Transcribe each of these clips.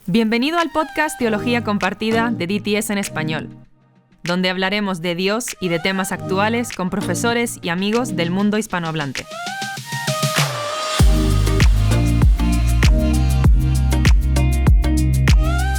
Bienvenido al podcast Teología Compartida de DTS en español, donde hablaremos de Dios y de temas actuales con profesores y amigos del mundo hispanohablante.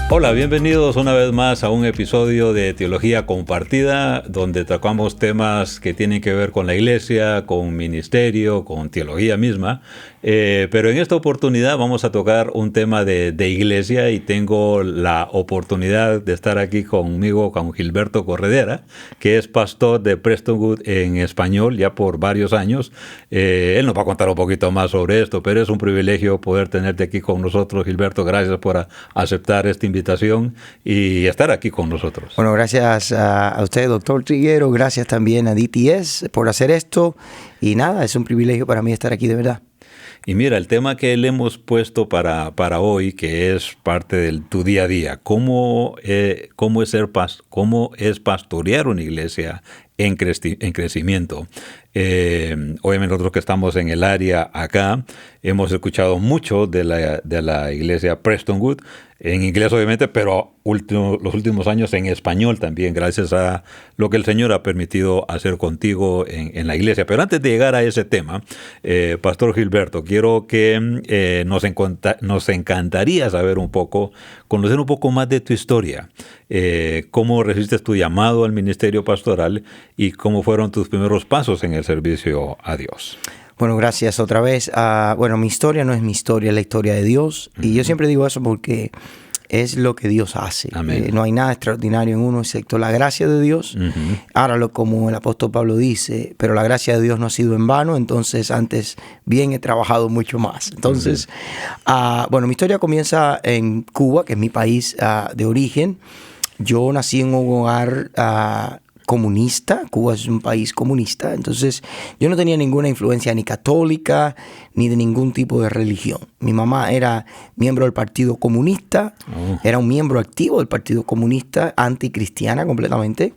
Hola, bienvenidos una vez más a un episodio de Teología Compartida, donde tocamos temas que tienen que ver con la iglesia, con ministerio, con teología misma. Pero en esta oportunidad vamos a tocar un tema de iglesia y tengo la oportunidad de estar aquí conmigo con Gilberto Corredera, que es pastor de Prestonwood en español ya por varios años. Él nos va a contar un poquito más sobre esto, pero es un privilegio poder tenerte aquí con nosotros, Gilberto. Gracias por aceptar esta invitación y estar aquí con nosotros. Bueno, gracias a usted, doctor Triguero. Gracias también a DTS por hacer esto. Y nada, es un privilegio para mí estar aquí, de verdad. Y mira, el tema que le hemos puesto para hoy, que es parte de tu día a día, cómo es pastorear una iglesia en crecimiento. Obviamente nosotros que estamos en el área acá, hemos escuchado mucho de la iglesia Prestonwood, en inglés obviamente, pero los últimos años en español también, gracias a lo que el Señor ha permitido hacer contigo en la iglesia. Pero antes de llegar a ese tema, Pastor Gilberto, quiero que nos encantaría saber conocer un poco más de tu historia. Cómo recibiste tu llamado al ministerio pastoral y cómo fueron tus primeros pasos en el servicio a Dios. Bueno, gracias otra vez. Mi historia no es mi historia, es la historia de Dios. Uh-huh. Y yo siempre digo eso porque es lo que Dios hace. No hay nada extraordinario en uno excepto la gracia de Dios. Uh-huh. Ahora, como el apóstol Pablo dice, pero la gracia de Dios no ha sido en vano, entonces antes bien he trabajado mucho más. Entonces, uh-huh. Mi historia comienza en Cuba, que es mi país de origen. Yo nací en un hogar comunista. Cuba es un país comunista, entonces yo no tenía ninguna influencia ni católica ni de ningún tipo de religión. Mi mamá era miembro del Partido Comunista, era un miembro activo del Partido Comunista, anticristiana completamente,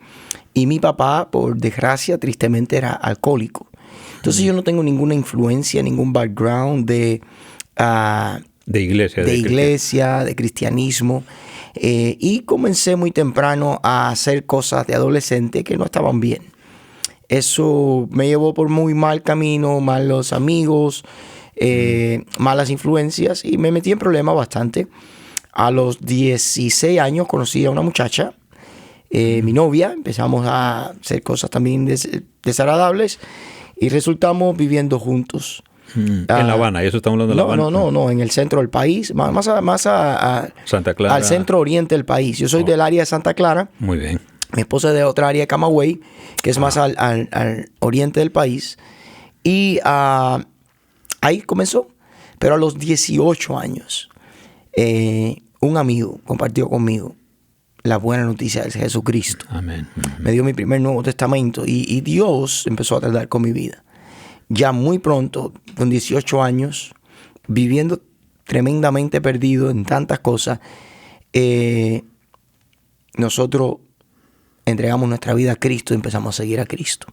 y mi papá, por desgracia, tristemente era alcohólico. Entonces yo no tengo ninguna influencia, ningún background de iglesia, de cristianismo. Y comencé muy temprano a hacer cosas de adolescente que no estaban bien. Eso me llevó por muy mal camino, malos amigos, malas influencias, y me metí en problemas bastante. A los 16 años conocí a una muchacha, mi novia. Empezamos a hacer cosas también desagradables y resultamos viviendo juntos. En La Habana, ¿eso estamos hablando de La Habana? No, en el centro del país, más a Santa Clara. Al centro oriente del país. Yo soy del área de Santa Clara. Muy bien. Mi esposa es de otra área de Camagüey, que es más al oriente del país. Y ahí comenzó. Pero a los 18 años, un amigo compartió conmigo la buena noticia de Jesucristo. Amén. Me dio mi primer Nuevo Testamento y Dios empezó a tratar con mi vida. Ya muy pronto, con 18 años, viviendo tremendamente perdido en tantas cosas, nosotros entregamos nuestra vida a Cristo y empezamos a seguir a Cristo.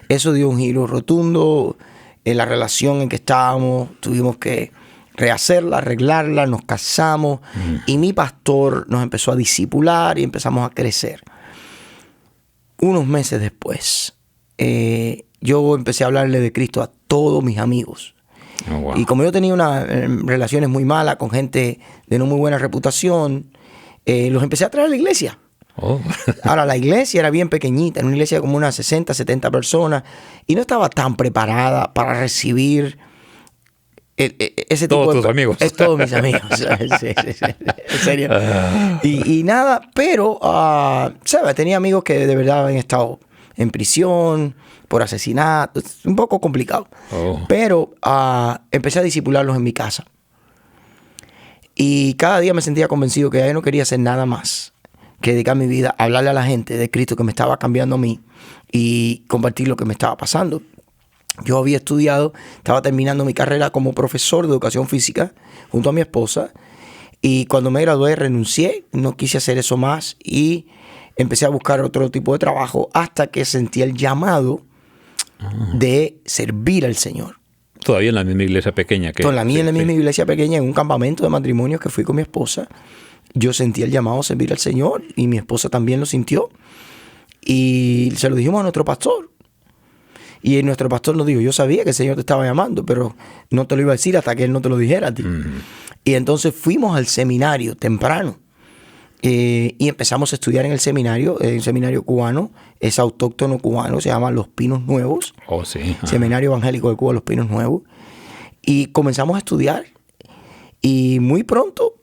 Eso dio un giro rotundo en la relación en que estábamos. Tuvimos que rehacerla, arreglarla, nos casamos y mi pastor nos empezó a discipular y empezamos a crecer. Unos meses después, yo empecé a hablarle de Cristo a todos mis amigos. Oh, wow. Y como yo tenía unas relaciones muy malas con gente de no muy buena reputación, los empecé a traer a la iglesia. Oh. Ahora, la iglesia era bien pequeñita, era una iglesia como unas 60, 70 personas, y no estaba tan preparada para recibir ese tipo de... Todos tus amigos. Todos mis amigos. Sí, en serio. Y nada, pero, ¿sabes? Tenía amigos que de verdad habían estado en prisión por asesinato. Es un poco complicado. Pero empecé a discipularlos en mi casa. Y cada día me sentía convencido que yo no quería hacer nada más que dedicar mi vida a hablarle a la gente de Cristo que me estaba cambiando a mí y compartir lo que me estaba pasando. Yo había estudiado, estaba terminando mi carrera como profesor de educación física junto a mi esposa, y cuando me gradué renuncié, no quise hacer eso más y empecé a buscar otro tipo de trabajo hasta que sentí el llamado de servir al Señor. Todavía en la misma iglesia pequeña. En la misma iglesia pequeña, en un campamento de matrimonio que fui con mi esposa. Yo sentí el llamado a servir al Señor y mi esposa también lo sintió. Y se lo dijimos a nuestro pastor. Y nuestro pastor nos dijo, yo sabía que el Señor te estaba llamando, pero no te lo iba a decir hasta que Él no te lo dijera a ti. Y entonces fuimos al seminario temprano. Y empezamos a estudiar en el seminario cubano, es autóctono cubano, se llama Los Pinos Nuevos. Oh, sí. Seminario Evangélico de Cuba, Los Pinos Nuevos. Y comenzamos a estudiar. Y muy pronto,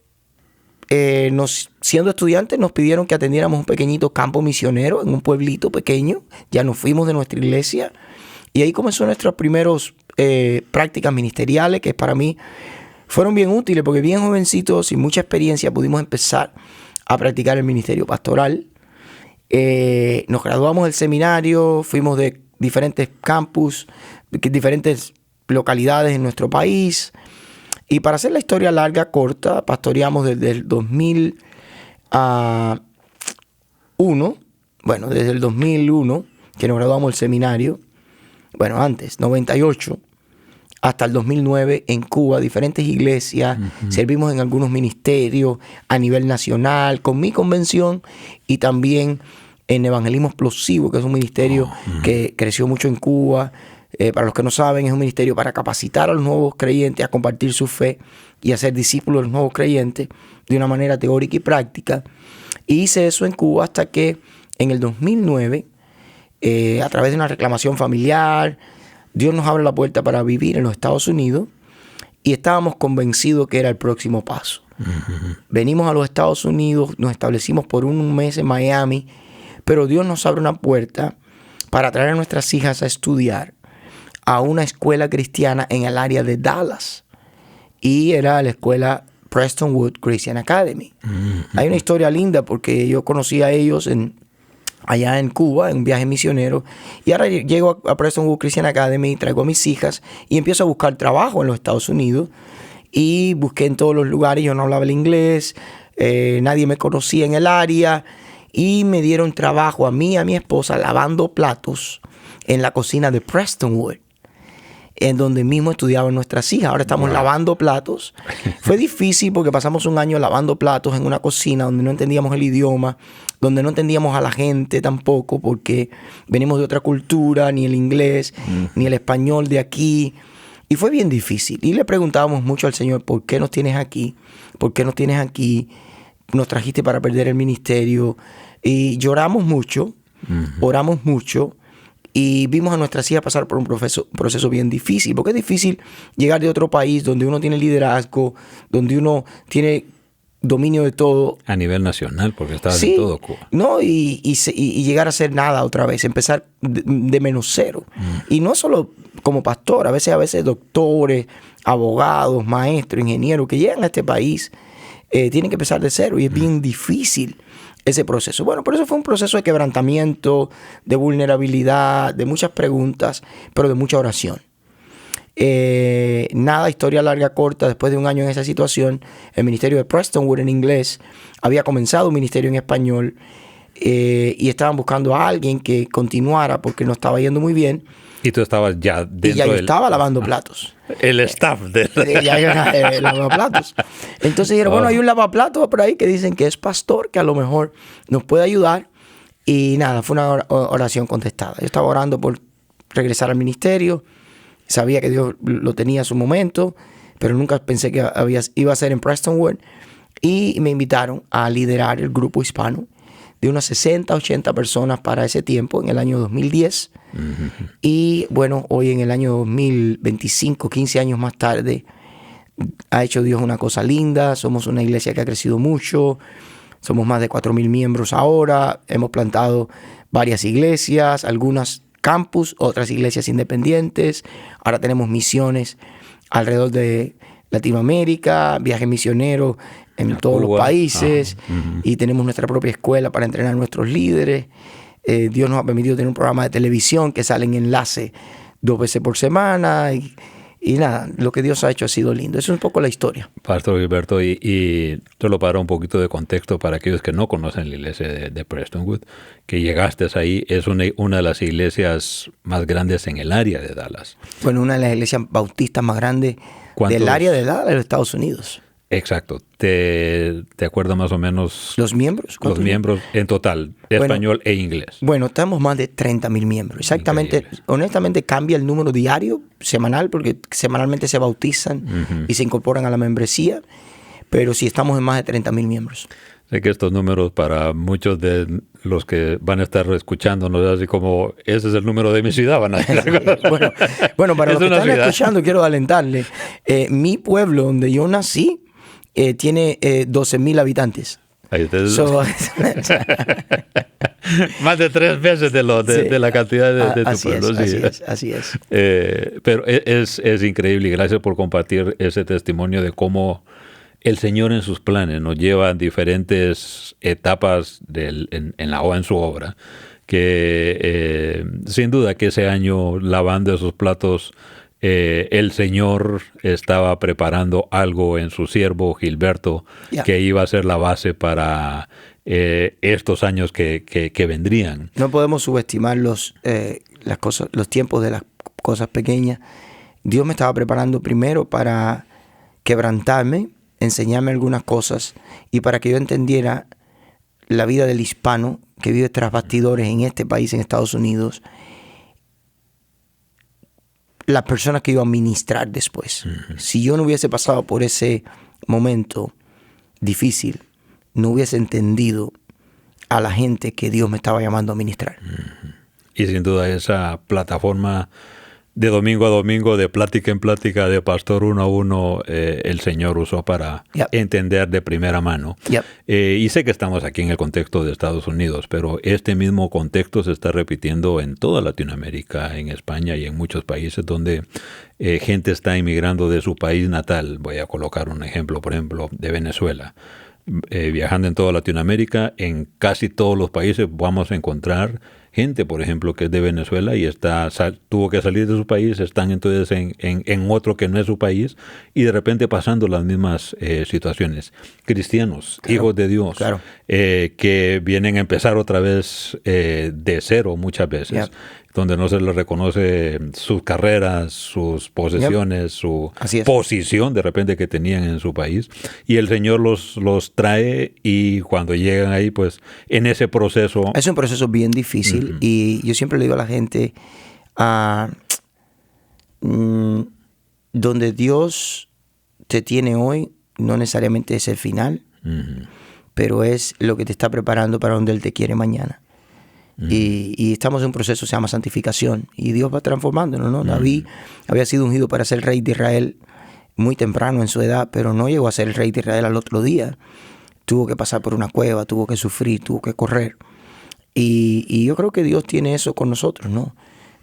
siendo estudiantes, nos pidieron que atendiéramos un pequeñito campo misionero en un pueblito pequeño. Ya nos fuimos de nuestra iglesia. Y ahí comenzó nuestras primeras prácticas ministeriales, que para mí fueron bien útiles, porque bien jovencitos, sin mucha experiencia, pudimos empezar a practicar el ministerio pastoral. Nos graduamos del seminario, fuimos de diferentes campus, diferentes localidades en nuestro país. Y para hacer la historia larga, corta, pastoreamos desde el 2001, desde el 2001, que nos graduamos del seminario, antes, 98, hasta el 2009 en Cuba, diferentes iglesias, servimos en algunos ministerios a nivel nacional, con mi convención y también en Evangelismo Explosivo, que es un ministerio que creció mucho en Cuba. Para los que no saben, es un ministerio para capacitar a los nuevos creyentes a compartir su fe y a ser discípulos de los nuevos creyentes de una manera teórica y práctica. Y hice eso en Cuba hasta que en el 2009, a través de una reclamación familiar, Dios nos abre la puerta para vivir en los Estados Unidos y estábamos convencidos que era el próximo paso. Venimos a los Estados Unidos, nos establecimos por un mes en Miami, pero Dios nos abre una puerta para traer a nuestras hijas a estudiar a una escuela cristiana en el área de Dallas. Y era la escuela Prestonwood Christian Academy. Hay una historia linda porque yo conocí a ellos allá en Cuba, en un viaje misionero, y ahora llego a Prestonwood Christian Academy, traigo a mis hijas y empiezo a buscar trabajo en los Estados Unidos. Y busqué en todos los lugares, yo no hablaba el inglés, nadie me conocía en el área, y me dieron trabajo a mí y a mi esposa lavando platos en la cocina de Prestonwood, en donde mismo estudiaban nuestras hijas. Ahora estamos lavando platos. Fue difícil porque pasamos un año lavando platos en una cocina donde no entendíamos el idioma, donde no entendíamos a la gente tampoco, porque venimos de otra cultura, ni el inglés, ni el español de aquí. Y fue bien difícil. Y le preguntábamos mucho al Señor, ¿por qué nos tienes aquí? ¿Por qué nos tienes aquí? Nos trajiste para perder el ministerio. Y lloramos mucho, oramos mucho. Y vimos a nuestras hijas pasar por un proceso bien difícil, porque es difícil llegar de otro país donde uno tiene liderazgo, donde uno tiene dominio de todo. A nivel nacional, porque estabas en todo Cuba. No, y llegar a ser nada otra vez, empezar de menos cero. Y no solo como pastor, a veces doctores, abogados, maestros, ingenieros que llegan a este país, tienen que empezar de cero y es bien difícil ese proceso. Bueno, por eso fue un proceso de quebrantamiento, de vulnerabilidad, de muchas preguntas, pero de mucha oración. Historia larga, corta, después de un año en esa situación, el ministerio de Prestonwood en inglés había comenzado un ministerio en español y estaban buscando a alguien que continuara porque no estaba yendo muy bien. Y tú estabas ya dentro y ya yo estaba lavando platos. El staff de ya yo lavaba platos. Entonces dijeron, hay un lavaplatos por ahí que dicen que es pastor, que a lo mejor nos puede ayudar. Y nada, fue una oración contestada. Yo estaba orando por regresar al ministerio. Sabía que Dios lo tenía a su momento, pero nunca pensé que iba a ser en Prestonwood. Y me invitaron a liderar el grupo hispano de unas 60, 80 personas para ese tiempo, en el año 2010. Y bueno, hoy en el año 2025, 15 años más tarde, ha hecho Dios una cosa linda. Somos una iglesia que ha crecido mucho. Somos más de 4,000 miembros ahora. Hemos plantado varias iglesias, algunas campus, otras iglesias independientes. Ahora tenemos misiones alrededor de Latinoamérica, viajes misioneros en todos los países. Y tenemos nuestra propia escuela para entrenar a nuestros líderes. Dios nos ha permitido tener un programa de televisión que sale en enlace 2 veces por semana. Y nada, lo que Dios ha hecho ha sido lindo. Eso es un poco la historia. Pastor Gilberto, y solo para un poquito de contexto para aquellos que no conocen la iglesia de Prestonwood, que llegaste ahí, es una de las iglesias más grandes en el área de Dallas. Bueno, una de las iglesias bautistas más grandes del área de Dallas de los Estados Unidos. Exacto. ¿Te acuerdas más o menos? ¿Los miembros? Los miembros en total, de español e inglés. Bueno, estamos más de 30,000 miembros. Exactamente. Increíble. Honestamente cambia el número diario, semanal, porque semanalmente se bautizan y se incorporan a la membresía. Pero sí, estamos en más de 30,000 miembros. Sé que estos números para muchos de los que van a estar escuchándonos, así como, ese es el número de mi ciudad, van a decir. bueno, para los que están escuchando, quiero alentarles. Mi pueblo, donde yo nací, tiene 12,000 habitantes. Ahí más de 3 veces de la cantidad de tu pueblo. Así es. Pero es increíble, y gracias por compartir ese testimonio de cómo el Señor en sus planes nos lleva a diferentes etapas en su obra, que sin duda que ese año, lavando esos platos, el Señor estaba preparando algo en su siervo Gilberto, que iba a ser la base para estos años que vendrían. No podemos subestimar las cosas, los tiempos de las cosas pequeñas. Dios me estaba preparando primero para quebrantarme, enseñarme algunas cosas y para que yo entendiera la vida del hispano que vive tras bastidores en este país, en Estados Unidos, las personas que iba a ministrar después. Si yo no hubiese pasado por ese momento difícil, no hubiese entendido a la gente que Dios me estaba llamando a ministrar. Y sin duda esa plataforma de domingo a domingo, de plática en plática, de pastor 1 a 1, el Señor usó para entender de primera mano. Y sé que estamos aquí en el contexto de Estados Unidos, pero este mismo contexto se está repitiendo en toda Latinoamérica, en España y en muchos países donde gente está inmigrando de su país natal. Voy a colocar un ejemplo, por ejemplo, de Venezuela. Viajando en toda Latinoamérica, en casi todos los países vamos a encontrar gente, por ejemplo, que es de Venezuela y tuvo que salir de su país, están entonces en otro que no es su país y de repente pasando las mismas situaciones. Cristianos, hijos de Dios, que vienen a empezar otra vez de cero muchas veces, donde no se les reconoce sus carreras, sus posesiones, su posición de repente que tenían en su país. Y el Señor los trae y cuando llegan ahí, pues en ese proceso... Es un proceso bien difícil y yo siempre le digo a la gente, donde Dios te tiene hoy no necesariamente es el final, pero es lo que te está preparando para donde Él te quiere mañana. Y estamos en un proceso que se llama santificación y Dios va transformándonos, ¿no? David había sido ungido para ser rey de Israel muy temprano en su edad, pero no llegó a ser el rey de Israel al otro día. Tuvo que pasar por una cueva, tuvo que sufrir, tuvo que correr. Y yo creo que Dios tiene eso con nosotros, ¿no?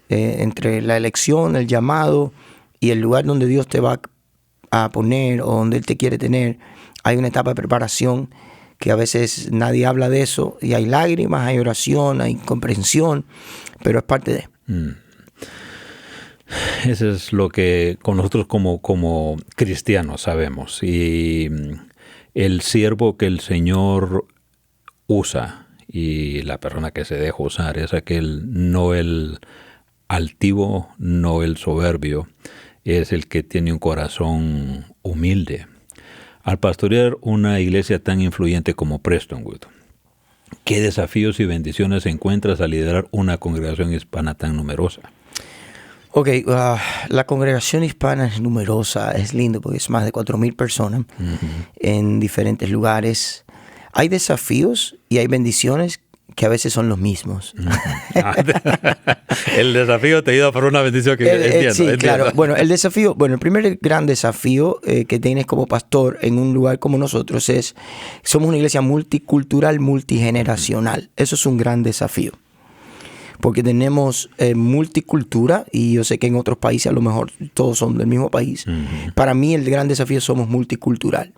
Entre la elección, el llamado y el lugar donde Dios te va a poner o donde Él te quiere tener, hay una etapa de preparación que a veces nadie habla de eso, y hay lágrimas, hay oración, hay comprensión, pero es parte de... Eso es lo que con nosotros como cristianos sabemos. Y el siervo que el Señor usa y la persona que se deja usar es aquel, no el altivo, no el soberbio, es el que tiene un corazón humilde. Al pastorear una iglesia tan influyente como Prestonwood, ¿qué desafíos y bendiciones encuentras al liderar una congregación hispana tan numerosa? Ok, la congregación hispana es numerosa, es lindo porque es más de 4,000 personas en diferentes lugares. Hay desafíos y hay bendiciones que a veces son los mismos. El desafío te ayuda por una bendición que entiendo. Sí, claro. Bueno, el primer gran desafío que tienes como pastor en un lugar como nosotros somos una iglesia multicultural, multigeneracional. Eso es un gran desafío. porque tenemos multicultura, y yo sé que en otros países a lo mejor todos son del mismo país. Para mí el gran desafío es somos multicultural.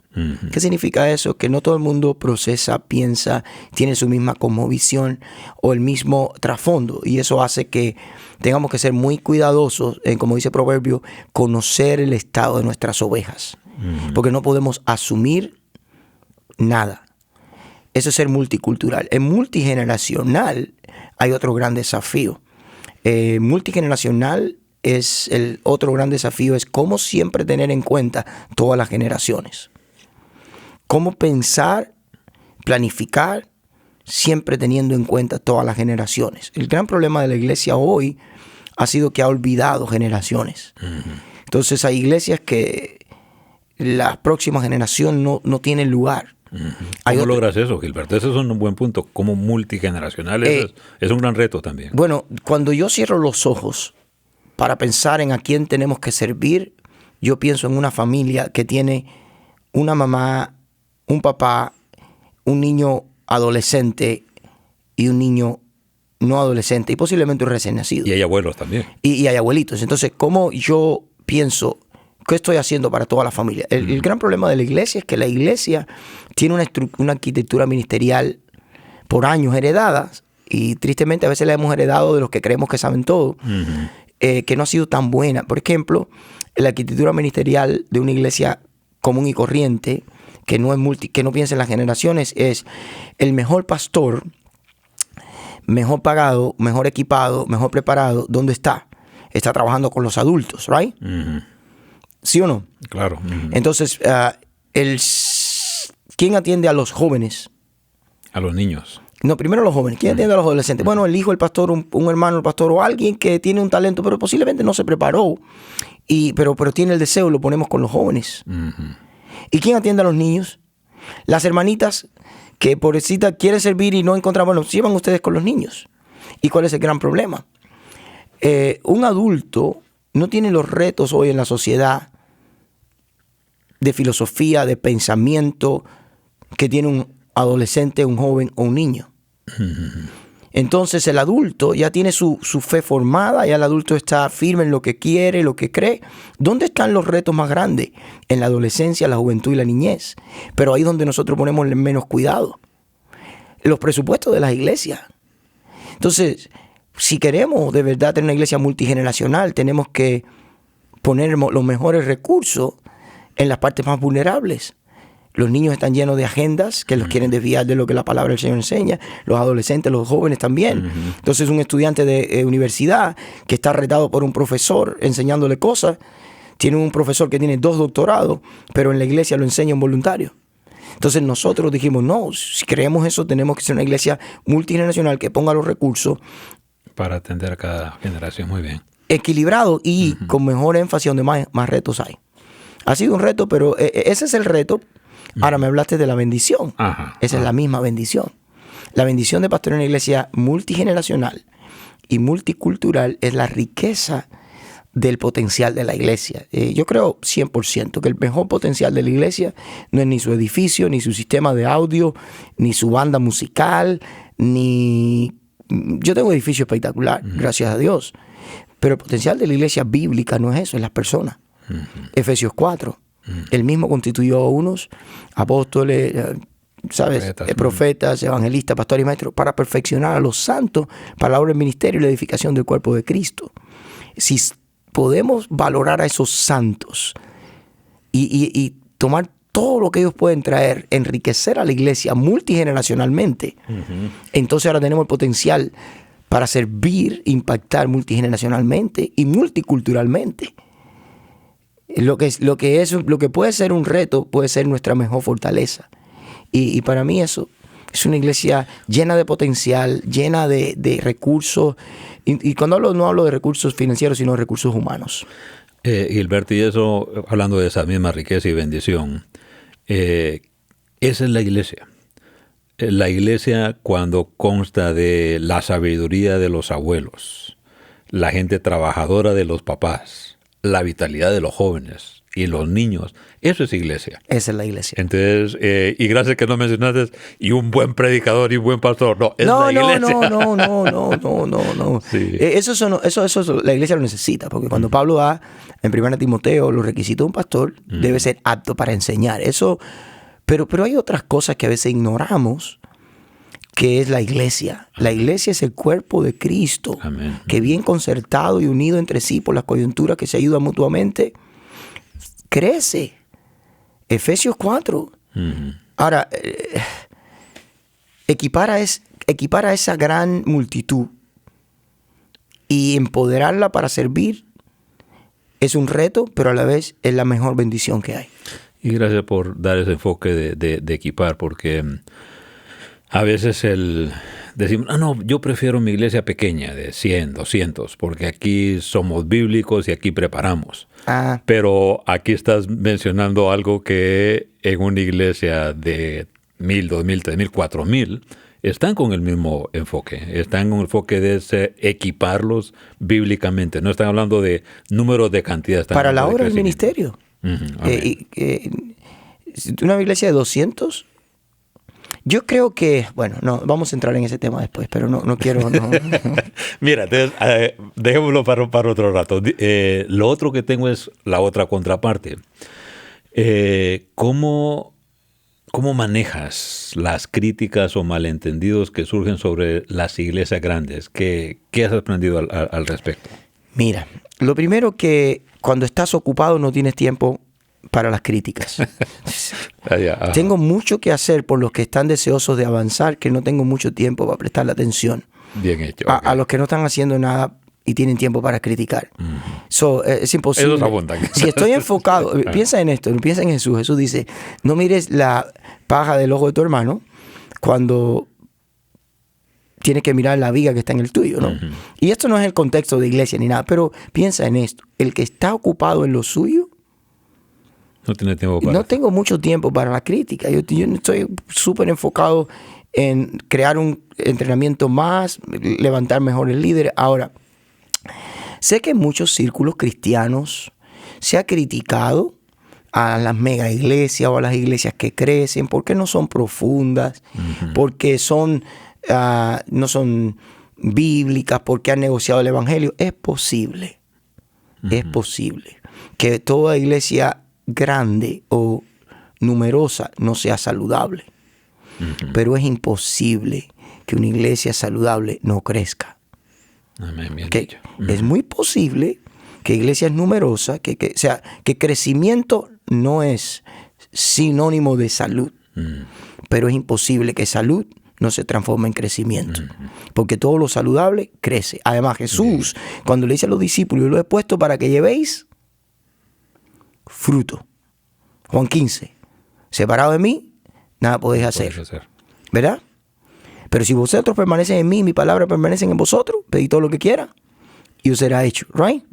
¿Qué significa eso? Que no todo el mundo procesa, piensa, tiene su misma cosmovisión o el mismo trasfondo, y eso hace que tengamos que ser muy cuidadosos en, como dice el proverbio, conocer el estado de nuestras ovejas, porque no podemos asumir nada. Eso es ser multicultural. En multigeneracional hay otro gran desafío. Multigeneracional es el otro gran desafío, es cómo siempre tener en cuenta todas las generaciones. Cómo pensar, planificar, siempre teniendo en cuenta todas las generaciones. El gran problema de la iglesia hoy ha sido que ha olvidado generaciones. Entonces hay iglesias que la próxima generación no tiene lugar. ¿Cómo logras eso, Gilberto? Ese es un buen punto. Como multigeneracional es un gran reto también. Bueno, cuando yo cierro los ojos para pensar en a quién tenemos que servir, yo pienso en una familia que tiene una mamá, un papá, un niño adolescente y un niño no adolescente y posiblemente un recién nacido. Y hay abuelos también. Y hay abuelitos. Entonces, ¿cómo yo pienso? ¿Qué estoy haciendo para toda la familia? El gran problema de la iglesia es que la iglesia tiene una arquitectura ministerial por años heredadas, y tristemente a veces la hemos heredado de los que creemos que saben todo, que no ha sido tan buena. Por ejemplo, la arquitectura ministerial de una iglesia común y corriente, que no piensa en las generaciones, es el mejor pastor, mejor pagado, mejor equipado, mejor preparado. ¿Dónde está? Está trabajando con los adultos, ¿right? ¿Sí o no? Claro. Entonces, ¿quién atiende a los jóvenes? A los niños. No, primero a los jóvenes. ¿Quién atiende a los adolescentes? Bueno, el hijo del pastor, un hermano del pastor, o alguien que tiene un talento, pero posiblemente no se preparó, pero tiene el deseo, lo ponemos con los jóvenes. ¿Y quién atiende a los niños? Las hermanitas que pobrecita quieren servir y no encuentran, bueno, llevan ustedes con los niños. ¿Y cuál es el gran problema? Un adulto no tiene los retos hoy en la sociedad de filosofía, de pensamiento que tiene un adolescente, un joven o un niño. Entonces el adulto ya tiene su fe formada, ya el adulto está firme en lo que quiere, lo que cree. ¿Dónde están los retos más grandes? En la adolescencia, la juventud y la niñez. Pero ahí es donde nosotros ponemos menos cuidado. Los presupuestos de las iglesias. Entonces, si queremos de verdad tener una iglesia multigeneracional, tenemos que poner los mejores recursos en las partes más vulnerables. Los niños están llenos de agendas que los quieren desviar de lo que la palabra del Señor enseña. Los adolescentes, los jóvenes también. Entonces un estudiante de universidad que está retado por un profesor enseñándole cosas, tiene un profesor que tiene 2 doctorados, pero en la iglesia lo enseña un voluntario. Entonces nosotros dijimos, no, si creemos eso, tenemos que ser una iglesia multigeneracional que ponga los recursos para atender a cada generación. Muy bien. Equilibrado y con mejor énfasis donde más retos hay. Ha sido un reto, pero ese es el reto. Ahora me hablaste de la bendición. Esa es la misma bendición. La bendición de pastorear una iglesia multigeneracional y multicultural es la riqueza del potencial de la iglesia. Yo creo 100% que el mejor potencial de la iglesia no es ni su edificio, ni su sistema de audio, ni su banda musical, ni... Yo tengo un edificio espectacular, gracias a Dios. Pero el potencial de la iglesia bíblica no es eso, es las personas. Efesios 4. Él mismo constituyó a unos apóstoles, ¿sabes? Profetas, evangelistas, pastores y maestros, para perfeccionar a los santos para la obra del ministerio y la edificación del cuerpo de Cristo. Si podemos valorar a esos santos y tomar todo lo que ellos pueden traer, enriquecer a la iglesia multigeneracionalmente, entonces ahora tenemos el potencial para servir, impactar multigeneracionalmente y multiculturalmente. Lo que puede ser un reto puede ser nuestra mejor fortaleza. Y para mí eso es una iglesia llena de potencial, llena de recursos. Y cuando no hablo de recursos financieros, sino de recursos humanos. Gilberto, y eso, hablando de esa misma riqueza y bendición, esa es la iglesia. La iglesia cuando consta de la sabiduría de los abuelos, la gente trabajadora de los papás, la vitalidad de los jóvenes y los niños. Eso es iglesia. Esa es la iglesia. Entonces, y gracias que no mencionaste, y un buen predicador y un buen pastor. No, es la iglesia. No. Sí. Eso la iglesia lo necesita, porque cuando Pablo da en 1 Timoteo los requisitos de un pastor, debe ser apto para enseñar. Eso, pero hay otras cosas que a veces ignoramos, que es la iglesia. La iglesia es el cuerpo de Cristo, Amén. Que bien concertado y unido entre sí por las coyunturas que se ayudan mutuamente, crece. Efesios 4. Ahora, equipar a esa gran multitud y empoderarla para servir es un reto, pero a la vez es la mejor bendición que hay. Y gracias por dar ese enfoque de equipar, porque a veces decimos, no, yo prefiero mi iglesia pequeña de 100, 200, porque aquí somos bíblicos y aquí preparamos. Pero aquí estás mencionando algo que en una iglesia de 1,000, 2,000, 3,000, 4,000 están con el mismo enfoque. Están con el enfoque de equiparlos bíblicamente. No están hablando de números de cantidad. Para la obra del ministerio. Una iglesia de 200... Yo creo que, bueno, no, vamos a entrar en ese tema después, pero no quiero... No. Mira, dejémoslo para otro rato. Lo otro que tengo es la otra contraparte. ¿Cómo manejas las críticas o malentendidos que surgen sobre las iglesias grandes? ¿Qué has aprendido al respecto? Mira, lo primero que cuando estás ocupado no tienes tiempo para las críticas. Tengo mucho que hacer por los que están deseosos de avanzar, que no tengo mucho tiempo para prestarle atención. Bien hecho. A los que no están haciendo nada y tienen tiempo para criticar. Es imposible. Eso abundan. Si estoy enfocado, piensa en esto, piensa en Jesús. Jesús dice, no mires la paja del ojo de tu hermano cuando tienes que mirar la viga que está en el tuyo, ¿no? Y esto no es el contexto de iglesia ni nada, pero piensa en esto. El que está ocupado en lo suyo, no tiene tiempo para... No tengo mucho tiempo para la crítica. Yo estoy súper enfocado en crear un entrenamiento más, levantar mejores líderes. Ahora, sé que en muchos círculos cristianos se ha criticado a las mega iglesias o a las iglesias que crecen porque no son profundas, porque no son bíblicas, porque han negociado el evangelio. Es posible que toda iglesia grande o numerosa no sea saludable. Pero es imposible que una iglesia saludable no crezca. Amén, bien ¿Okay? dicho. Es muy posible que iglesias numerosas, que crecimiento no es sinónimo de salud, pero es imposible que salud no se transforme en crecimiento, porque todo lo saludable crece. Además, Jesús, cuando le dice a los discípulos, yo lo he puesto para que llevéis fruto. Juan 15. Separado de mí, nada podéis hacer. ¿Verdad? Pero si vosotros permanecen en mí, mi palabra permanece en vosotros, pedid todo lo que quieran y os será hecho. Right?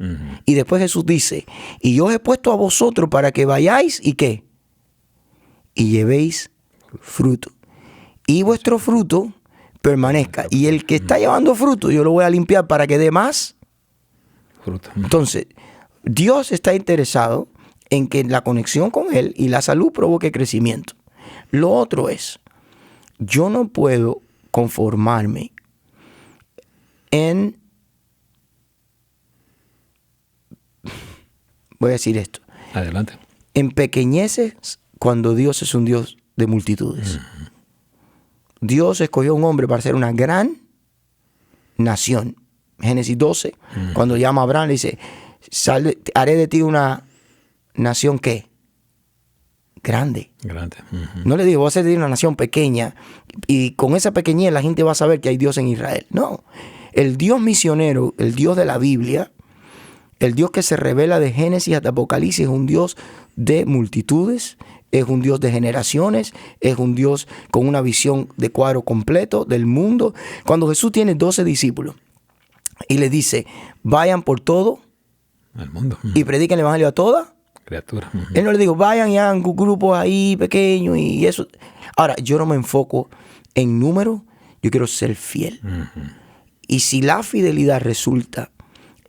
Y después Jesús dice, y yo os he puesto a vosotros para que vayáis y ¿qué? Y llevéis fruto. Y vuestro fruto permanezca. Y el que está llevando fruto, yo lo voy a limpiar para que dé más fruto. Entonces, Dios está interesado en que la conexión con Él y la salud provoque crecimiento. Lo otro es, yo no puedo conformarme voy a decir esto. Adelante. En pequeñeces cuando Dios es un Dios de multitudes. Dios escogió a un hombre para ser una gran nación. Génesis 12, cuando llama a Abraham, le dice, haré de ti una nación ¿qué? Grande. No le digo, voy a hacer de ti una nación pequeña y con esa pequeñez la gente va a saber que hay Dios en Israel. No, el Dios misionero, el Dios de la Biblia, el Dios que se revela de Génesis hasta Apocalipsis, es un Dios de multitudes, es un Dios de generaciones, es un Dios con una visión de cuadro completo del mundo. Cuando Jesús tiene 12 discípulos y les dice, vayan por todo el mundo y prediquen el evangelio a toda criatura. Él no le digo, vayan y hagan grupos ahí pequeños y eso. Ahora, yo no me enfoco en número, yo quiero ser fiel. Y si la fidelidad resulta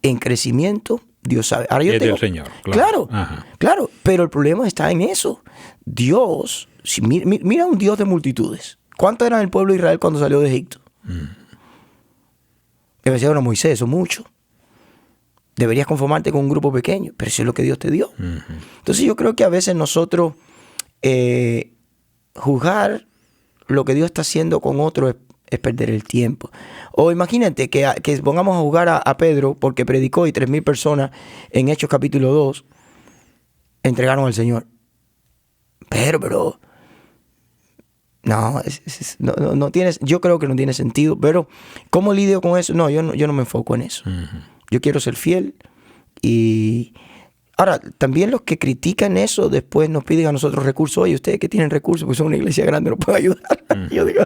en crecimiento, Dios sabe. Ahora yo es tengo, del Señor. Claro, pero el problema está en eso. Dios, mira un Dios de multitudes. ¿Cuántos eran el pueblo de Israel cuando salió de Egipto? Debe ser una Moisés, eso mucho. Deberías conformarte con un grupo pequeño, pero eso es lo que Dios te dio. Entonces yo creo que a veces nosotros juzgar lo que Dios está haciendo con otro es perder el tiempo. O imagínate que pongamos a juzgar a Pedro porque predicó y 3,000 personas en Hechos capítulo 2 entregaron al Señor. Pero no tiene, yo creo que no tiene sentido. Pero ¿cómo lidio con eso? No, yo no me enfoco en eso. Yo quiero ser fiel. Y ahora, también los que critican eso después nos piden a nosotros recursos. Oye, ustedes que tienen recursos, pues son una iglesia grande, nos pueden ayudar. Yo digo...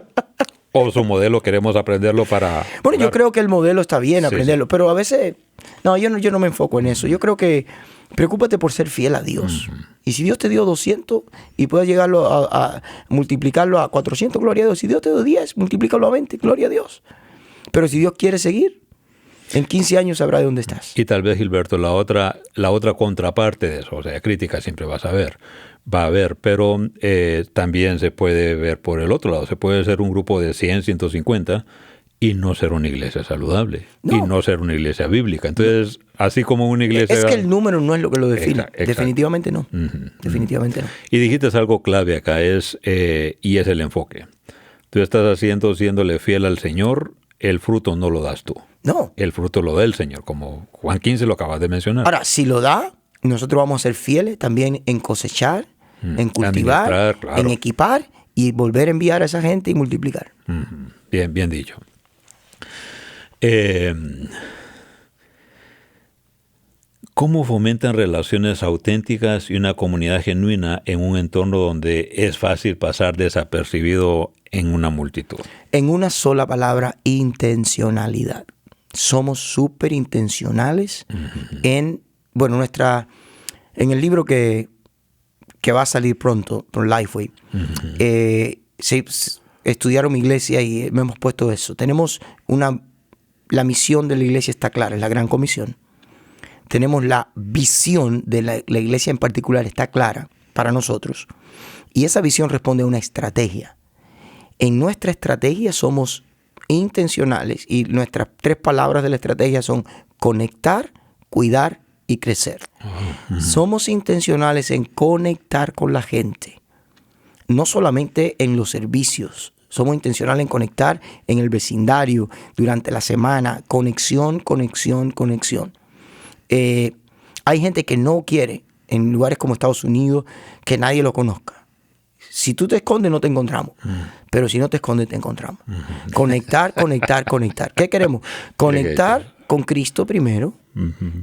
O su modelo queremos aprenderlo para... Bueno, yo creo que el modelo está bien aprenderlo, pero a veces... No, yo no me enfoco en eso. Yo creo que preocúpate por ser fiel a Dios. Y si Dios te dio 200 y puedes llegarlo a multiplicarlo a 400, gloria a Dios. Si Dios te dio 10, multiplícalo a 20, gloria a Dios. Pero si Dios quiere seguir, en 15 años sabrá de dónde estás. Y tal vez, Gilberto, la otra contraparte de eso, o sea, crítica siempre va a haber, pero también se puede ver por el otro lado. Se puede ser un grupo de 100, 150 y no ser una iglesia saludable. Y no ser una iglesia bíblica. Entonces, así como una iglesia... Es que el número no es lo que lo define. Exacto. Definitivamente no. Definitivamente no. Y dijiste algo clave acá, y es el enfoque. Tú estás siéndole fiel al Señor, el fruto no lo das tú. No. El fruto lo da el Señor, como Juan 15 lo acabas de mencionar. Ahora, si lo da, nosotros vamos a ser fieles también en cosechar, en cultivar, claro, en equipar y volver a enviar a esa gente y multiplicar. Bien dicho. ¿Cómo fomentan relaciones auténticas y una comunidad genuina en un entorno donde es fácil pasar desapercibido en una multitud? En una sola palabra, intencionalidad. Somos súper intencionales en el libro que va a salir pronto, por Lifeway. Estudiaron mi iglesia y me hemos puesto eso. Tenemos la misión de la iglesia está clara, es la Gran Comisión. Tenemos la visión de la iglesia en particular, está clara para nosotros. Y esa visión responde a una estrategia. En nuestra estrategia somos intencionales y nuestras 3 palabras de la estrategia son conectar, cuidar y crecer. Somos intencionales en conectar con la gente, no solamente en los servicios. Somos intencionales en conectar en el vecindario, durante la semana. Conexión. Hay gente que no quiere, en lugares como Estados Unidos, que nadie lo conozca. Si tú te escondes, no te encontramos. Pero si no te escondes, te encontramos. Conectar. ¿Qué queremos? Conectar con Cristo primero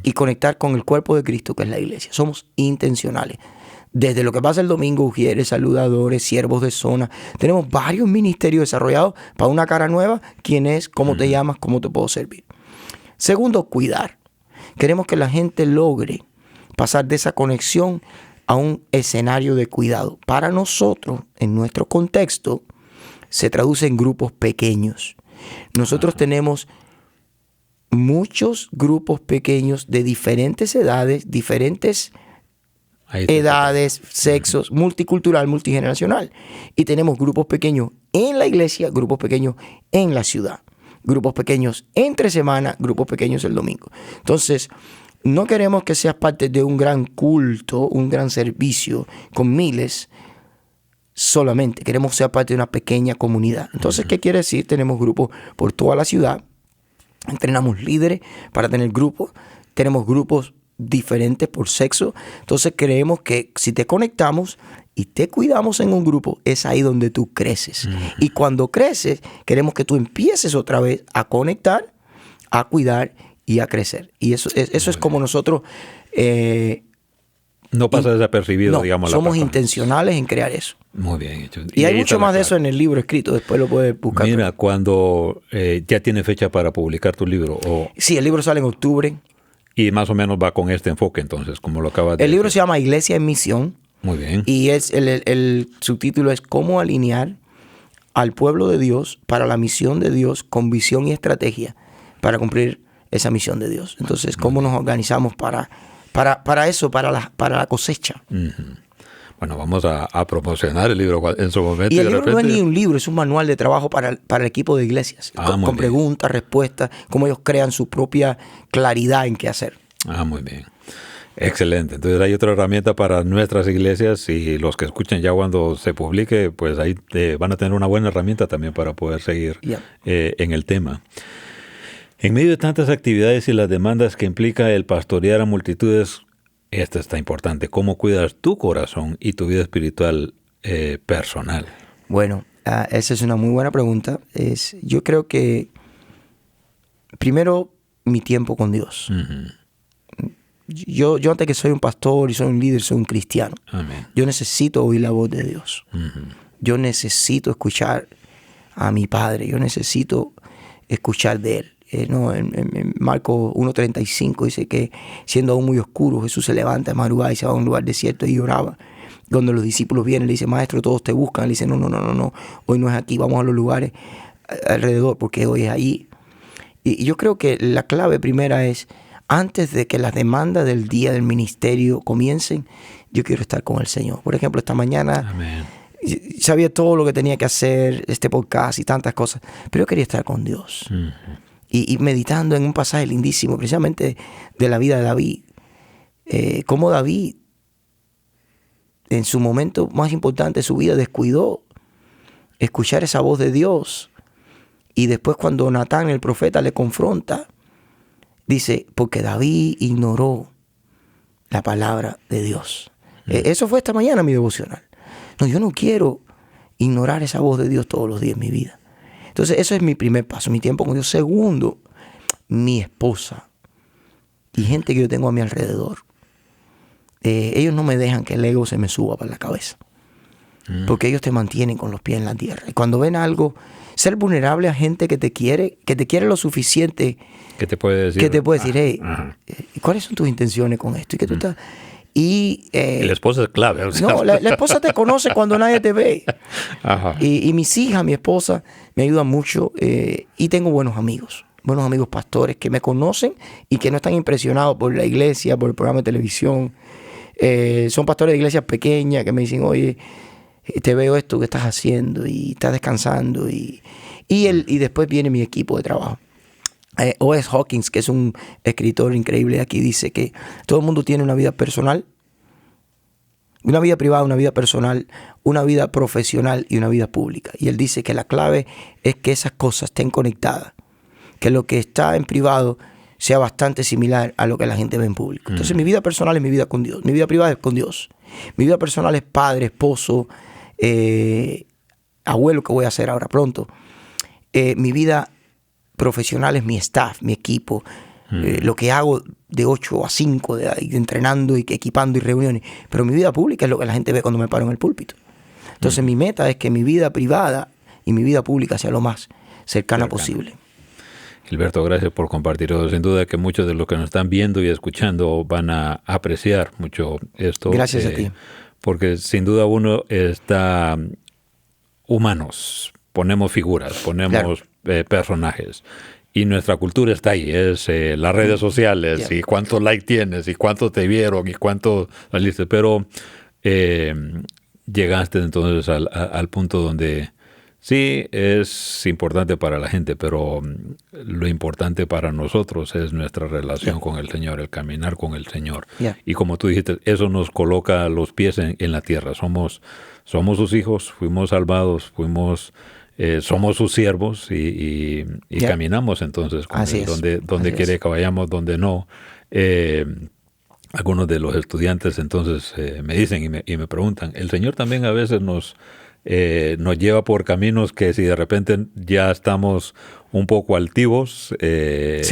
y conectar con el cuerpo de Cristo, que es la iglesia. Somos intencionales. Desde lo que pasa el domingo, ujieres, saludadores, siervos de zona. Tenemos varios ministerios desarrollados para una cara nueva. ¿Quién es? ¿Cómo te llamas? ¿Cómo te puedo servir? Segundo, cuidar. Queremos que la gente logre pasar de esa conexión a un escenario de cuidado. Para nosotros, en nuestro contexto, se traduce en grupos pequeños. Nosotros tenemos muchos grupos pequeños de diferentes edades, sexos, multicultural, multigeneracional. Y tenemos grupos pequeños en la iglesia, grupos pequeños en la ciudad, grupos pequeños entre semana, grupos pequeños el domingo. Entonces, no queremos que seas parte de un gran culto, un gran servicio con miles solamente. Queremos ser parte de una pequeña comunidad. Entonces, ¿qué quiere decir? Tenemos grupos por toda la ciudad. Entrenamos líderes para tener grupos. Tenemos grupos diferentes por sexo. Entonces creemos que si te conectamos y te cuidamos en un grupo, es ahí donde tú creces. Y cuando creces, queremos que tú empieces otra vez a conectar, a cuidar y a crecer. Y eso es como nosotros... no pasa desapercibido, digamos. Somos intencionales en crear eso. Muy bien hecho. Y hay mucho más de eso en el libro escrito. Después lo puedes buscar. Mira, cuando ya tiene fecha para publicar tu libro. Sí, el libro sale en octubre. Y más o menos va con este enfoque, entonces, como lo acabas de decir. El libro se llama Iglesia en Misión. Muy bien. Y el subtítulo es Cómo alinear al pueblo de Dios para la misión de Dios con visión y estrategia para cumplir esa misión de Dios. Entonces, ¿cómo nos organizamos para eso, para la cosecha? Bueno, vamos a promocionar el libro en su momento. Y el libro no es ni un libro, es un manual de trabajo para el equipo de iglesias, con preguntas, respuestas, cómo ellos crean su propia claridad en qué hacer. Muy bien. Excelente. Entonces hay otra herramienta para nuestras iglesias, y los que escuchen ya cuando se publique, pues ahí van a tener una buena herramienta también para poder seguir en el tema. En medio de tantas actividades y las demandas que implica el pastorear a multitudes, esta está importante: ¿cómo cuidas tu corazón y tu vida espiritual personal? Bueno, esa es una muy buena pregunta. Yo creo que primero mi tiempo con Dios. Yo antes que soy un pastor y soy un líder, soy un cristiano. Amén. Yo necesito oír la voz de Dios. Yo necesito escuchar a mi Padre. Yo necesito escuchar de Él. En Marcos 1:35 dice que siendo aún muy oscuro, Jesús se levanta de madrugada y se va a un lugar desierto y oraba. Cuando los discípulos vienen, le dice: Maestro, todos te buscan. Le dice: no, hoy no es aquí, vamos a los lugares alrededor, porque hoy es allí. Y yo creo que la clave primera es: antes de que las demandas del día del ministerio comiencen, yo quiero estar con el Señor. Por ejemplo, esta mañana sabía todo lo que tenía que hacer, este podcast y tantas cosas, pero yo quería estar con Dios. Y meditando en un pasaje lindísimo, precisamente de la vida de David. Cómo David, en su momento más importante de su vida, descuidó escuchar esa voz de Dios. Y después, cuando Natán, el profeta, le confronta, dice: porque David ignoró la palabra de Dios. Eso fue esta mañana mi devocional. No, yo no quiero ignorar esa voz de Dios todos los días en mi vida. Entonces, eso es mi primer paso, mi tiempo con Dios. Segundo, mi esposa y gente que yo tengo a mi alrededor. Ellos no me dejan que el ego se me suba para la cabeza. Porque ellos te mantienen con los pies en la tierra. Y cuando ven algo, ser vulnerable a gente que te quiere lo suficiente. ¿Qué te puede decir? Que te puede decir: hey, ¿cuáles son tus intenciones con esto? Y que tú estás... Y la esposa es clave. O sea. No, la esposa te conoce cuando nadie te ve. Y mis hijas, mi esposa, me ayudan mucho. Y tengo buenos amigos pastores que me conocen y que no están impresionados por la iglesia, por el programa de televisión. Son pastores de iglesias pequeñas que me dicen: oye, te veo esto que estás haciendo y estás descansando. Y después viene mi equipo de trabajo. O.S. Hawkins, que es un escritor increíble aquí, dice que todo el mundo tiene una vida personal, una vida privada, una vida personal, una vida profesional y una vida pública. Y él dice que la clave es que esas cosas estén conectadas, que lo que está en privado sea bastante similar a lo que la gente ve en público. Entonces, mi vida personal es mi vida con Dios, mi vida privada es con Dios, mi vida personal es padre, esposo, abuelo, que voy a hacer ahora pronto. Mi vida profesional es mi staff, mi equipo, lo que hago de 8 a 5, entrenando y equipando y reuniones. Pero mi vida pública es lo que la gente ve cuando me paro en el púlpito. Entonces mi meta es que mi vida privada y mi vida pública sea lo más cercana posible. Gilberto, gracias por compartir eso. Sin duda que muchos de los que nos están viendo y escuchando van a apreciar mucho esto. Gracias a ti. Porque sin duda uno está humanos, ponemos figuras, ponemos personajes. Y nuestra cultura está ahí, es las redes sociales, y cuántos likes tienes, y cuántos te vieron, y cuántos saliste. Pero llegaste entonces al punto donde sí, es importante para la gente, pero lo importante para nosotros es nuestra relación con el Señor, el caminar con el Señor. Y como tú dijiste, eso nos coloca los pies en la tierra. Somos sus hijos, fuimos salvados, somos sus siervos y caminamos entonces con él, donde quiere que vayamos, donde no. Algunos de los estudiantes entonces me dicen y me preguntan, el Señor también a veces nos lleva por caminos que si de repente ya estamos un poco altivos, el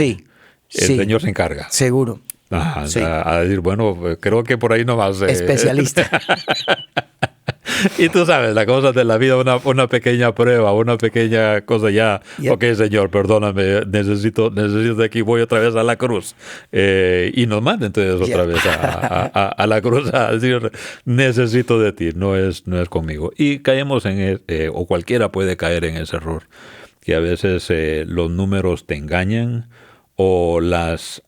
Señor se encarga. Seguro. A decir, bueno, creo que por ahí no vas. Especialista. Y tú sabes, las cosas de la vida, una pequeña prueba, una pequeña cosa ya. Ok, Señor, perdóname, necesito de aquí, voy otra vez a la cruz. Y nos manda entonces otra vez a la cruz a decir, necesito de ti, no es conmigo. Y caemos o cualquiera puede caer en ese error, que a veces los números te engañan, o los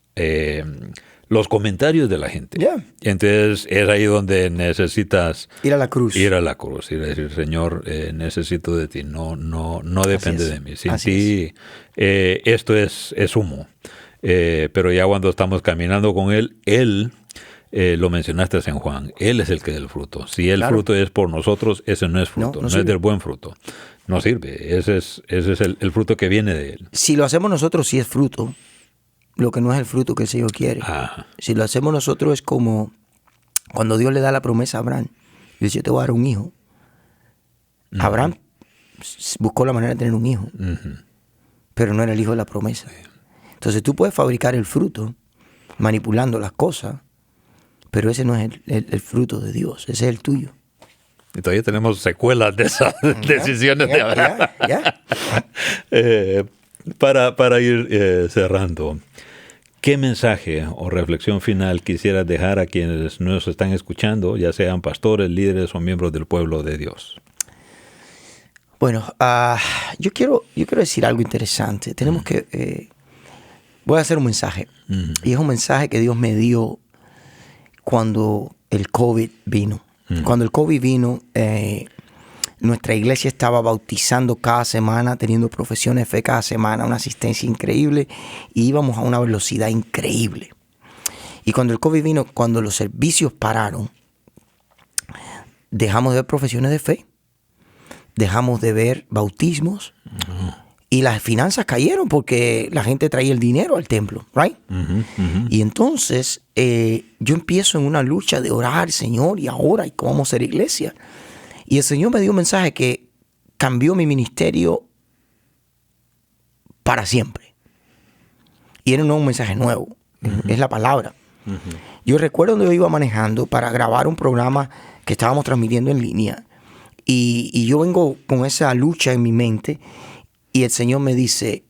comentarios de la gente. Yeah. Entonces es ahí donde necesitas ir a la cruz. Ir a la cruz y decir, Señor, necesito de ti, no depende de mí. Sin ti esto es humo. Pero ya cuando estamos caminando con Él, lo mencionaste en Juan, Él es el que da el fruto. Si el fruto es por nosotros, ese no es fruto, no es del buen fruto. No sirve, ese es el fruto que viene de Él. Si lo hacemos nosotros, sí es fruto. Lo que no es el fruto que el Señor quiere. Ajá. Si lo hacemos nosotros es como cuando Dios le da la promesa a Abraham. Y dice, yo te voy a dar un hijo. Uh-huh. Abraham buscó la manera de tener un hijo. Uh-huh. Pero no era el hijo de la promesa. Sí. Entonces tú puedes fabricar el fruto manipulando las cosas, pero ese no es el fruto de Dios. Ese es el tuyo. Y todavía tenemos secuelas de esas decisiones de Abraham. Para ir cerrando, ¿qué mensaje o reflexión final quisieras dejar a quienes nos están escuchando, ya sean pastores, líderes o miembros del pueblo de Dios? Bueno, yo quiero decir algo interesante. Tenemos que... voy a hacer un mensaje. Y es un mensaje que Dios me dio cuando el COVID vino. Cuando el COVID vino... nuestra iglesia estaba bautizando cada semana, teniendo profesiones de fe cada semana, una asistencia increíble, y íbamos a una velocidad increíble. Y cuando el COVID vino, cuando los servicios pararon, dejamos de ver profesiones de fe, dejamos de ver bautismos, y las finanzas cayeron porque la gente traía el dinero al templo, ¿right? Y entonces yo empiezo en una lucha de orar, Señor, y ahora, ¿y cómo vamos a ser iglesia? Y el Señor me dio un mensaje que cambió mi ministerio para siempre. Y era un mensaje nuevo. Es la palabra. Yo recuerdo cuando yo iba manejando para grabar un programa que estábamos transmitiendo en línea. Y yo vengo con esa lucha en mi mente. Y el Señor me dice,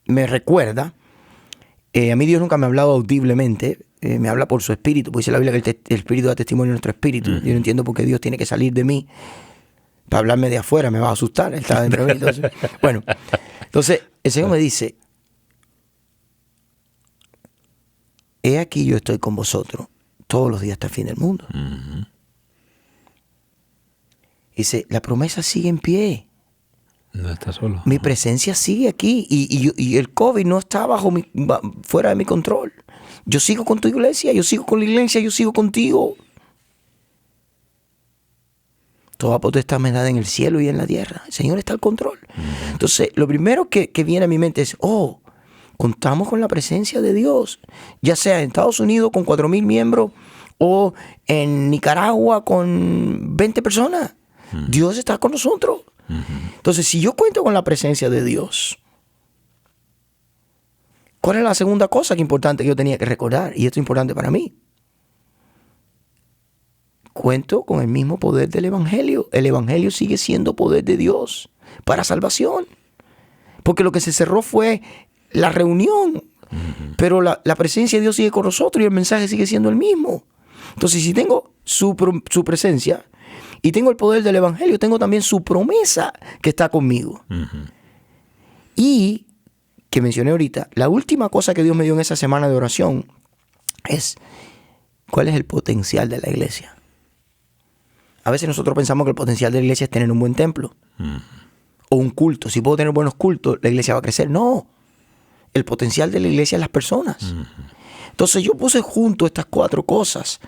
me recuerda. A mí Dios nunca me ha hablado audiblemente. Me habla por su espíritu, porque dice la Biblia que el espíritu da testimonio de nuestro espíritu. Yo no entiendo por qué Dios tiene que salir de mí para hablarme de afuera, me va a asustar. Él está dentro de mí. Entonces el Señor me dice, he aquí yo estoy con vosotros todos los días hasta el fin del mundo. Dice, la promesa sigue en pie. No está solo. Mi presencia sigue aquí y el COVID no está fuera de mi control. Yo sigo con tu iglesia, yo sigo con la iglesia, yo sigo contigo. Toda potestad me da en el cielo y en la tierra. El Señor está al control. Entonces, lo primero que viene a mi mente es, contamos con la presencia de Dios. Ya sea en Estados Unidos con 4,000 miembros o en Nicaragua con 20 personas. Dios está con nosotros. Entonces, si yo cuento con la presencia de Dios, ¿cuál es la segunda cosa importante que yo tenía que recordar? Y esto es importante para mí. Cuento con el mismo poder del Evangelio. El Evangelio sigue siendo poder de Dios para salvación. Porque lo que se cerró fue la reunión. Pero la presencia de Dios sigue con nosotros y el mensaje sigue siendo el mismo. Entonces, si tengo su presencia y tengo el poder del Evangelio, tengo también su promesa que está conmigo. Y que mencioné ahorita, la última cosa que Dios me dio en esa semana de oración es ¿cuál es el potencial de la iglesia? A veces nosotros pensamos que el potencial de la iglesia es tener un buen templo o un culto. Si puedo tener buenos cultos, la iglesia va a crecer. No, el potencial de la iglesia es las personas. Entonces yo puse junto estas 4 cosas.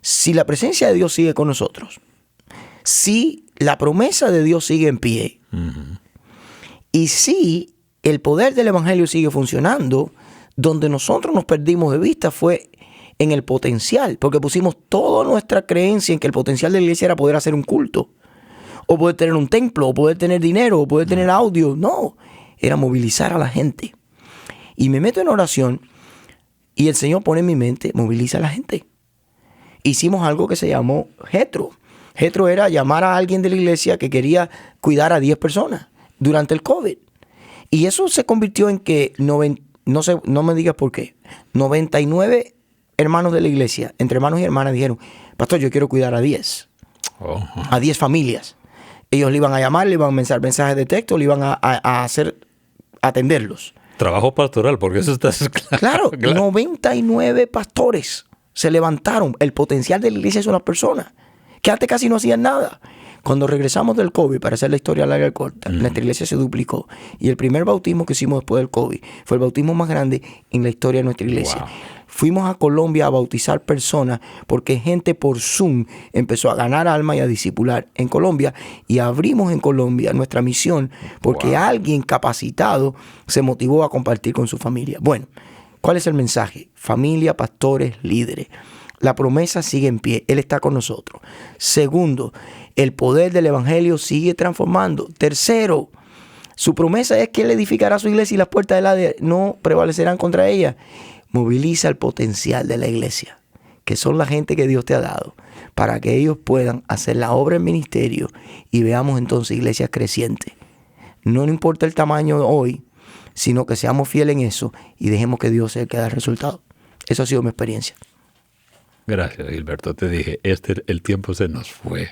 Si la presencia de Dios sigue con nosotros, si la promesa de Dios sigue en pie, y si el poder del Evangelio sigue funcionando, donde nosotros nos perdimos de vista fue en el potencial, porque pusimos toda nuestra creencia en que el potencial de la iglesia era poder hacer un culto, o poder tener un templo, o poder tener dinero, o poder tener audio. No, era movilizar a la gente. Y me meto en oración y el Señor pone en mi mente, moviliza a la gente. Hicimos algo que se llamó Jetro. Jetro era llamar a alguien de la iglesia que quería cuidar a 10 personas durante el COVID. Y eso se convirtió en que, no me digas por qué, 99 hermanos de la iglesia, entre hermanos y hermanas, dijeron, pastor, yo quiero cuidar a 10. A 10 familias. Ellos le iban a llamar, le iban a mandar mensajes de texto, le iban a hacer atenderlos. Trabajo pastoral, porque eso está claro. 99 pastores se levantaron. El potencial de la iglesia es una persona que antes casi no hacían nada. Cuando regresamos del COVID, para hacer la historia larga y corta, nuestra iglesia se duplicó. Y el primer bautismo que hicimos después del COVID fue el bautismo más grande en la historia de nuestra iglesia. Wow. Fuimos a Colombia a bautizar personas porque gente por Zoom empezó a ganar alma y a discipular en Colombia. Y abrimos en Colombia nuestra misión porque alguien capacitado se motivó a compartir con su familia. Bueno, ¿cuál es el mensaje? Familia, pastores, líderes. La promesa sigue en pie. Él está con nosotros. Segundo, el poder del evangelio sigue transformando. Tercero, su promesa es que Él edificará su iglesia y las puertas del Hades no prevalecerán contra ella. Moviliza el potencial de la iglesia, que son la gente que Dios te ha dado, para que ellos puedan hacer la obra en ministerio y veamos entonces iglesias crecientes. No importa el tamaño hoy, sino que seamos fieles en eso y dejemos que Dios sea el que da el resultado. Eso ha sido mi experiencia. Gracias, Gilberto. Te dije, el tiempo se nos fue,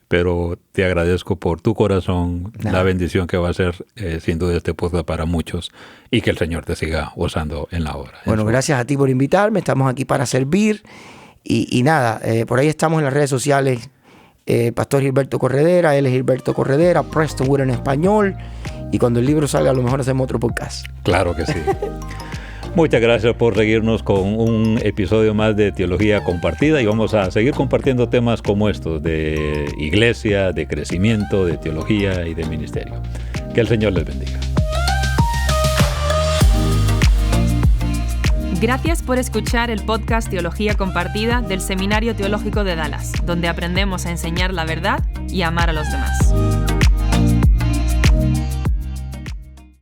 pero te agradezco por tu corazón, la bendición que va a ser sin duda este podcast para muchos y que el Señor te siga usando en la obra. Bueno, gracias a ti por invitarme. Estamos aquí para servir y nada, por ahí estamos en las redes sociales. Pastor Gilberto Corredera, él es Gilberto Corredera, Prestonwood en español, y cuando el libro salga a lo mejor hacemos otro podcast. Claro que sí. Muchas gracias por seguirnos con un episodio más de Teología Compartida y vamos a seguir compartiendo temas como estos de iglesia, de crecimiento, de teología y de ministerio. Que el Señor les bendiga. Gracias por escuchar el podcast Teología Compartida del Seminario Teológico de Dallas, donde aprendemos a enseñar la verdad y a amar a los demás.